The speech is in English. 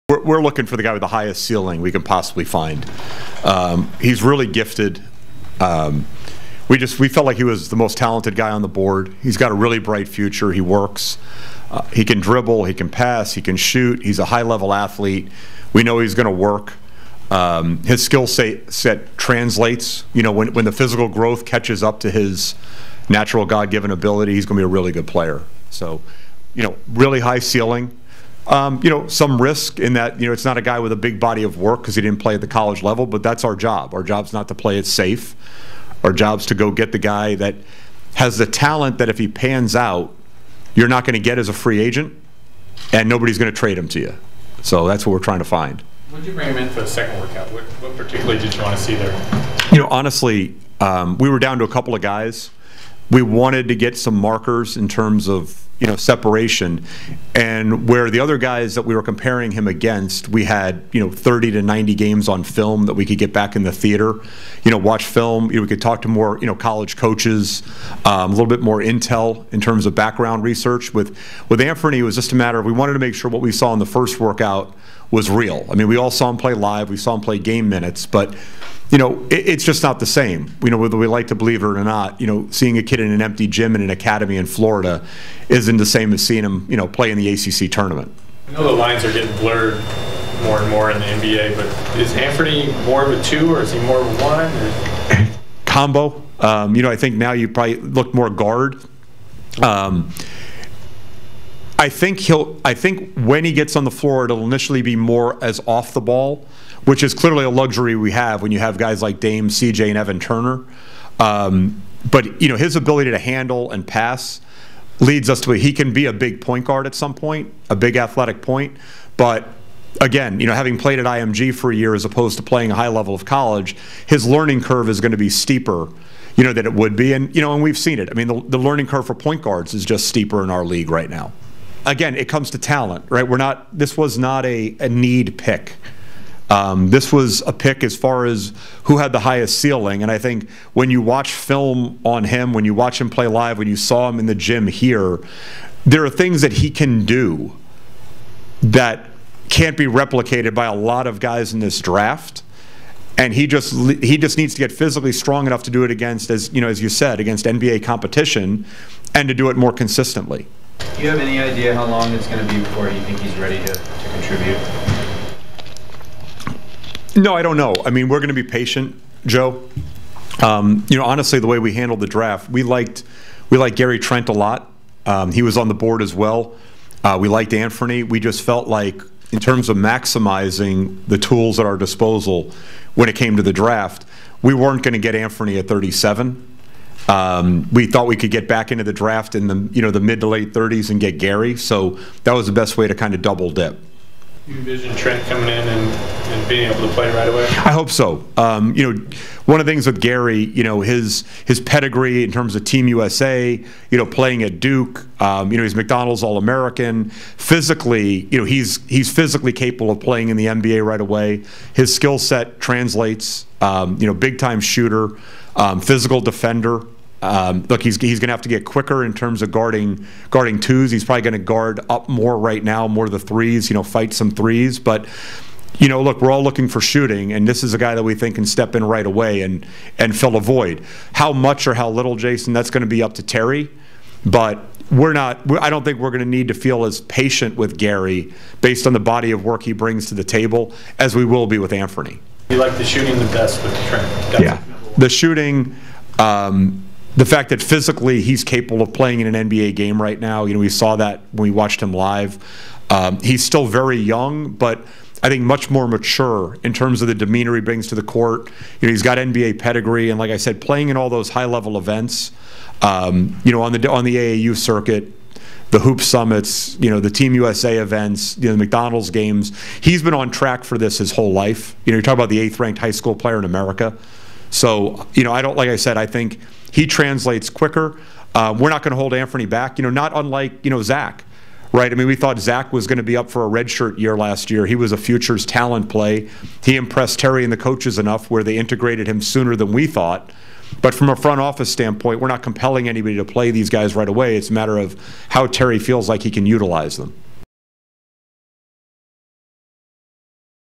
We're looking for the guy with the highest ceiling we can possibly find. He's really gifted. We felt like he was the most talented guy on the board. He's got a really bright future. He works. He can dribble. He can pass. He can shoot. He's a high-level athlete. We know he's going to work. His skill set translates. You know, when the physical growth catches up to his natural God-given ability, he's going to be a really good player. So, you know, really high ceiling. You know, some risk in that, you know, it's not a guy with a big body of work because he didn't play at the college level, but that's our job. Our job's not to play it safe. Our job's to go get the guy that has the talent that if he pans out, you're not going to get as a free agent, and nobody's going to trade him to you. So that's what we're trying to find. What did you bring him in for the second workout? What particularly did you want to see there? You know, honestly, we were down to a couple of guys. We wanted to get some markers in terms of, you know, separation, and where the other guys that we were comparing him against, we had, you know, 30 to 90 games on film that we could get back in the theater, you know, watch film. You know, we could talk to more, you know, college coaches, a little bit more intel in terms of background research. With Anfernee, it was just a matter of we wanted to make sure what we saw in the first workout was real. I mean, we all saw him play live, we saw him play game minutes, but you know, it's just not the same. You know, whether we like to believe it or not, you know, seeing a kid in an empty gym in an academy in Florida isn't the same as seeing him, you know, play in the ACC tournament. I know the lines are getting blurred more and more in the NBA, but is Anfernee more of a 2 or is he more of a 1? Combo. You know, I think now you probably look more guard. I think when he gets on the floor, it'll initially be more as off the ball, which is clearly a luxury we have when you have guys like Dame, CJ, and Evan Turner. But you know, his ability to handle and pass leads us to he can be a big point guard at some point, a big athletic point. But again, you know, having played at IMG for a year as opposed to playing a high level of college, his learning curve is going to be steeper, you know, than it would be. And you know, and we've seen it. I mean, the learning curve for point guards is just steeper in our league right now. Again, it comes to talent, right? This was not a need pick. This was a pick as far as who had the highest ceiling, and I think when you watch film on him, when you watch him play live, when you saw him in the gym here, there are things that he can do that can't be replicated by a lot of guys in this draft, and he just needs to get physically strong enough to do it against, as you know, as you said, against NBA competition, and to do it more consistently. Do you have any idea how long it's going to be before you think he's ready to contribute? No, I don't know. I mean, we're going to be patient, Joe. You know, honestly, the way we handled the draft, we liked Gary Trent a lot. He was on the board as well. We liked Anfernee. We just felt like, in terms of maximizing the tools at our disposal when it came to the draft, we weren't going to get Anfernee at 37. We thought we could get back into the draft in the mid to late 30s and get Gary. So that was the best way to kind of double dip. You envision Trent coming in and being able to play right away? I hope so. You know, one of the things with Gary, you know, his pedigree in terms of Team USA, you know, playing at Duke, you know, he's McDonald's All-American. Physically, you know, he's physically capable of playing in the NBA right away. His skill set translates. You know, big-time shooter, physical defender. Look, he's going to have to get quicker in terms of guarding twos. He's probably going to guard up more right now, more of the threes, you know, fight some threes. But, you know, look, we're all looking for shooting, and this is a guy that we think can step in right away and fill a void. How much or how little, Jason, that's going to be up to Terry. But I don't think we're going to need to feel as patient with Gary based on the body of work he brings to the table as we will be with Anfernee. You like the shooting the best with Trent? Yeah, the shooting. The fact that physically he's capable of playing in an NBA game right now, you know, we saw that when we watched him live. He's still very young, but I think much more mature in terms of the demeanor he brings to the court. You know, he's got NBA pedigree, and like I said, playing in all those high-level events, you know, on the AAU circuit, the Hoop Summits, you know, the Team USA events, you know, the McDonald's games. He's been on track for this his whole life. You know, you're talking about the 8th-ranked high school player in America. So, you know, like I said, I think he translates quicker. We're not going to hold Anfernee back, you know, not unlike, you know, Zach, right? I mean, we thought Zach was going to be up for a redshirt year last year. He was a futures talent play. He impressed Terry and the coaches enough where they integrated him sooner than we thought. But from a front office standpoint, we're not compelling anybody to play these guys right away. It's a matter of how Terry feels like he can utilize them.